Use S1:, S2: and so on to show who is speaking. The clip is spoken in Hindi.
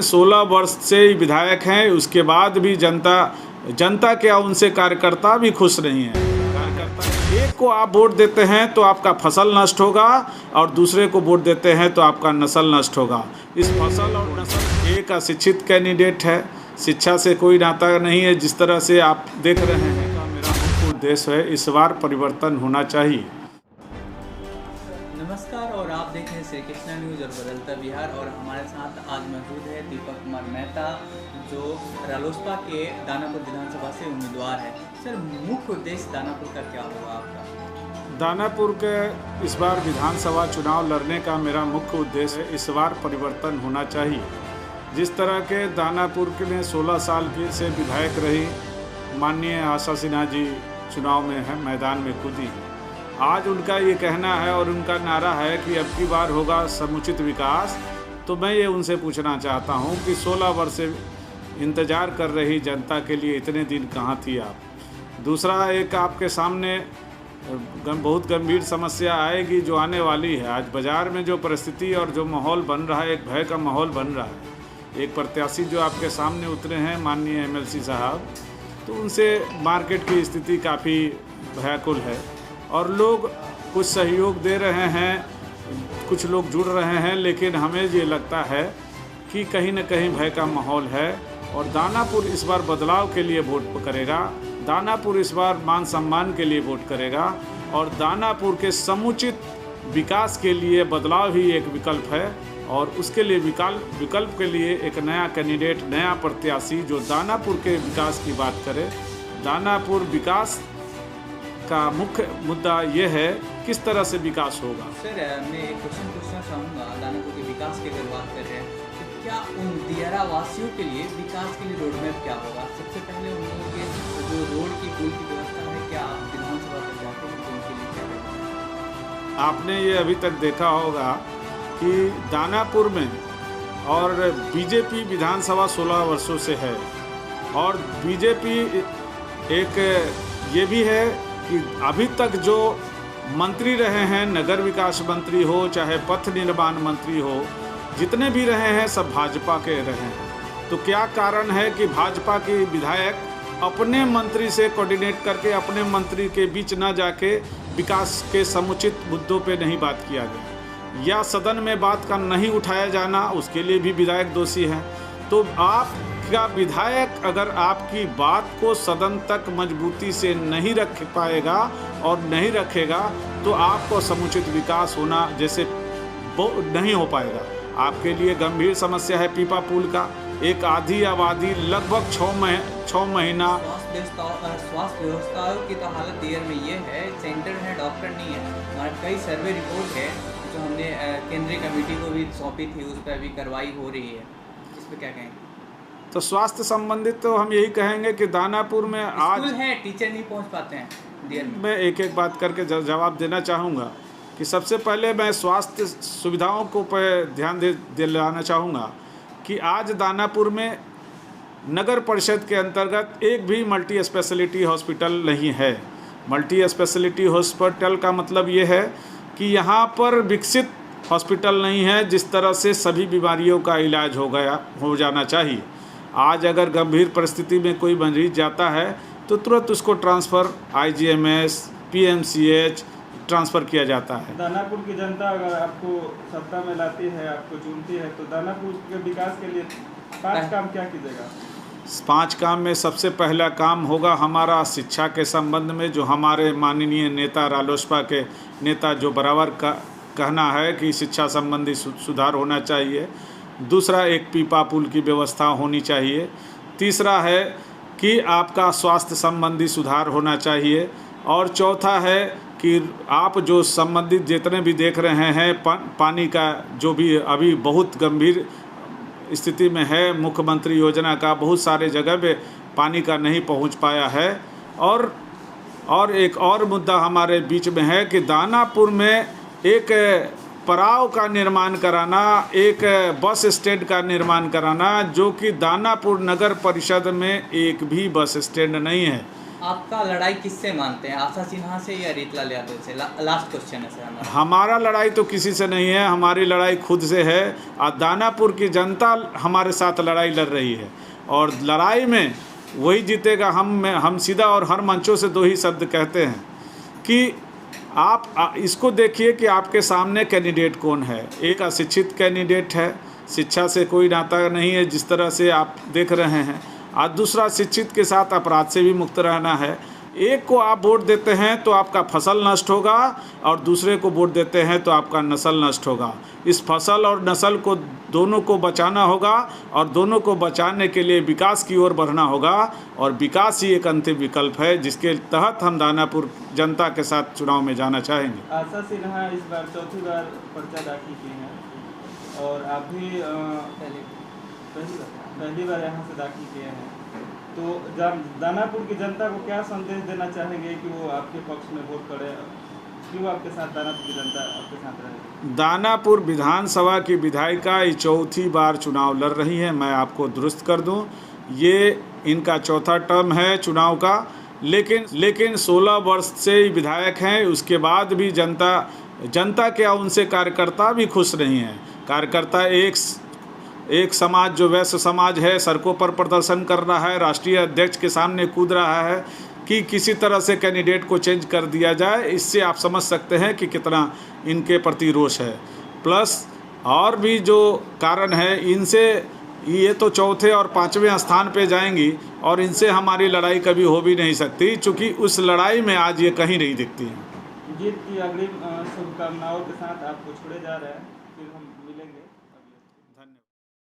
S1: 16 वर्ष से विधायक हैं, उसके बाद भी जनता क्या उनसे कार्यकर्ता भी खुश नहीं है। कार्यकर्ता एक को आप वोट देते हैं तो आपका फसल नष्ट होगा और दूसरे को वोट देते हैं तो आपका नस्ल नष्ट होगा। इस फसल और नस्ल एक अशिक्षित कैंडिडेट है, शिक्षा से कोई नाता नहीं है। जिस तरह से आप देख रहे हैं का मेरा मुख्य उद्देश्य है, इस बार परिवर्तन होना चाहिए।
S2: नमस्कार और आप देख रहे हैं श्री कृष्णा न्यूज़ और बदलता बिहार। और हमारे साथ आज मौजूद है दीपक कुमार मेहता, जो रालोसपा के दानापुर विधानसभा से उम्मीदवार है। सर, मुख्य उद्देश्य दानापुर का क्या होगा आपका?
S1: दानापुर के इस बार विधानसभा चुनाव लड़ने का मेरा मुख्य उद्देश्य है, इस बार परिवर्तन होना चाहिए। जिस तरह के दानापुर के लिए 16 साल की से विधायक रही माननीय आशा सिन्हा जी चुनाव में है, मैदान में कूदी। आज उनका ये कहना है और उनका नारा है कि अब की बार होगा समुचित विकास। तो मैं ये उनसे पूछना चाहता हूँ कि 16 वर्ष से इंतज़ार कर रही जनता के लिए इतने दिन कहाँ थी आप? दूसरा, एक आपके सामने बहुत गंभीर समस्या आएगी जो आने वाली है। आज बाज़ार में जो परिस्थिति और जो माहौल बन रहा है, एक भय का माहौल बन रहा है। एक प्रत्याशी जो आपके सामने उतरे हैं माननीय MLC साहब, तो उनसे मार्केट की स्थिति काफ़ी भयाकुल है और लोग कुछ सहयोग दे रहे हैं, कुछ लोग जुड़ रहे हैं, लेकिन हमें ये लगता है कि कहीं न कहीं भय का माहौल है। और दानापुर इस बार बदलाव के लिए वोट करेगा, दानापुर इस बार मान सम्मान के लिए वोट करेगा और दानापुर के समुचित विकास के लिए बदलाव ही एक विकल्प है। और उसके लिए विकल्प के लिए एक नया कैंडिडेट, नया प्रत्याशी जो दानापुर के विकास की बात करे। दानापुर विकास का मुख्य मुद्दा ये है किस तरह से विकास होगा।
S2: सर, मैं एक क्वेश्चन पूछना चाहूँगा। दानापुर के विकास की अगर बात कर रहे हैं तो क्या उन दियारा वासियों के लिए विकास के लिए रोड मैप क्या होगा? सबसे पहले उन लोगों के जो रोड की पुल की व्यवस्था है, क्या विधानसभा तक जाते हैं तो उनके लिए क्या होगा?
S1: आपने ये अभी तक देखा होगा कि दानापुर में और बीजेपी विधानसभा 16 वर्षों से है और बीजेपी एक ये भी है कि अभी तक जो मंत्री रहे हैं, नगर विकास मंत्री हो चाहे पथ निर्माण मंत्री हो, जितने भी रहे हैं सब भाजपा के रहे हैं। तो क्या कारण है कि भाजपा के विधायक अपने मंत्री से कोऑर्डिनेट करके अपने मंत्री के बीच ना जाके विकास के समुचित मुद्दों पे नहीं बात किया गया, या सदन में बात का नहीं उठाया जाना, उसके लिए भी विधायक दोषी हैं। तो आपका विधायक अगर आपकी बात को सदन तक मजबूती से नहीं रख पाएगा और नहीं रखेगा तो आपको समुचित विकास होना जैसे नहीं हो पाएगा। आपके लिए गंभीर समस्या है पीपा पुल का। एक आधी आबादी लगभग 6 महीना
S2: स्वास्थ्य व्यवस्थाओं की तो हालत देर में ये है, सेंटर है, डॉक्टर नहीं है। हमारे कई सर्वे रिपोर्ट है जो हमने केंद्रीय कमेटी को भी सौंपी थी, उस पर भी कार्रवाई हो रही है। इस पर क्या कहेंगे?
S1: तो स्वास्थ्य संबंधित तो हम यही कहेंगे कि दानापुर में आज
S2: है, टीचर नहीं पहुंच पाते हैं देर में।
S1: मैं एक एक बात करके जवाब देना चाहूँगा कि सबसे पहले मैं स्वास्थ्य सुविधाओं को पर ध्यान दिलाना चाहूँगा कि आज दानापुर में नगर परिषद के अंतर्गत एक भी मल्टी स्पेशलिटी हॉस्पिटल नहीं है। मल्टी स्पेशलिटी हॉस्पिटल का मतलब ये है कि यहाँ पर विकसित हॉस्पिटल नहीं है जिस तरह से सभी बीमारियों का इलाज हो जाना चाहिए। आज अगर गंभीर परिस्थिति में कोई मरीज जाता है तो तुरंत उसको ट्रांसफ़र IGMS, PMCH ट्रांसफ़र किया जाता है।
S3: दानापुर की जनता अगर आपको सत्ता में लाती है, आपको चुनती है, तो दानापुर के विकास के लिए 5 काम क्या कीजिएगा?
S1: 5 काम में सबसे पहला काम होगा हमारा शिक्षा के संबंध में, जो हमारे माननीय नेता रालोसपा के नेता जो बराबर का कहना है कि शिक्षा संबंधी सुधार होना चाहिए। दूसरा, एक पीपा पुल की व्यवस्था होनी चाहिए। तीसरा है कि आपका स्वास्थ्य संबंधी सुधार होना चाहिए। और चौथा है कि आप जो संबंधित जितने भी देख रहे हैं पानी का जो भी अभी बहुत गंभीर स्थिति में है, मुख्यमंत्री योजना का बहुत सारे जगह पे पानी का नहीं पहुंच पाया है। और एक और मुद्दा हमारे बीच में है कि दानापुर में एक पड़ाव का निर्माण कराना, एक बस स्टैंड का निर्माण कराना, जो कि दानापुर नगर परिषद में एक भी बस स्टैंड नहीं है।
S2: आपका लड़ाई किससे मानते हैं, आशा सिन्हा से या रीतलाल यादव से? लास्ट क्वेश्चन है सर हमारा।
S1: हमारा लड़ाई तो किसी से नहीं है, हमारी लड़ाई खुद से है और दानापुर की जनता हमारे साथ लड़ाई लड़ रही है और लड़ाई में वही जीतेगा। हम सीधा और हर मंचों से दो ही शब्द कहते हैं कि आप इसको देखिए कि आपके सामने कैंडिडेट कौन है। एक अशिक्षित कैंडिडेट है, शिक्षा से कोई नाता नहीं है जिस तरह से आप देख रहे हैं, और दूसरा शिक्षित के साथ अपराध से भी मुक्त रहना है। एक को आप वोट देते हैं तो आपका फसल नष्ट होगा और दूसरे को वोट देते हैं तो आपका नस्ल नष्ट होगा। इस फसल और नस्ल को दोनों को बचाना होगा और दोनों को बचाने के लिए विकास की ओर बढ़ना होगा और विकास ही एक अंतिम विकल्प है जिसके तहत हम दानापुर जनता के साथ चुनाव में जाना चाहेंगे।
S3: आशा सिन्हा इस बार चौथी बार पर्चा दाखिल की हैं और आप भी पहली बार यहाँ से दाखिल किए हैं, तो दानापुर की जनता को क्या संदेश देना चाहेंगे कि वो आपके पक्ष में वोट करे? क्यों आपके साथ दानापुर की जनता आपके साथ रहेगी? दानापुर
S1: विधानसभा की विधायिका ये चौथी बार चुनाव लड़ रही है। मैं आपको दुरुस्त कर दूं, ये इनका चौथा टर्म है चुनाव का, लेकिन 16 वर्ष से विधायक हैं। उसके बाद भी जनता क्या, उनसे कार्यकर्ता भी खुश नहीं हैं। कार्यकर्ता एक समाज जो वैश्य समाज है सड़कों पर प्रदर्शन कर रहा है, राष्ट्रीय अध्यक्ष के सामने कूद रहा है कि किसी तरह से कैंडिडेट को चेंज कर दिया जाए। इससे आप समझ सकते हैं कि कितना इनके प्रति रोष है। प्लस और भी जो कारण है, इनसे ये तो चौथे और पाँचवें स्थान पे जाएंगी और इनसे हमारी लड़ाई कभी हो भी नहीं सकती, चूँकि उस लड़ाई में आज ये कहीं नहीं दिखती हैं।
S3: जीत की अग्रिम शुभकामनाओं के साथ आपको छोड़े जा रहे हैं। फिर हम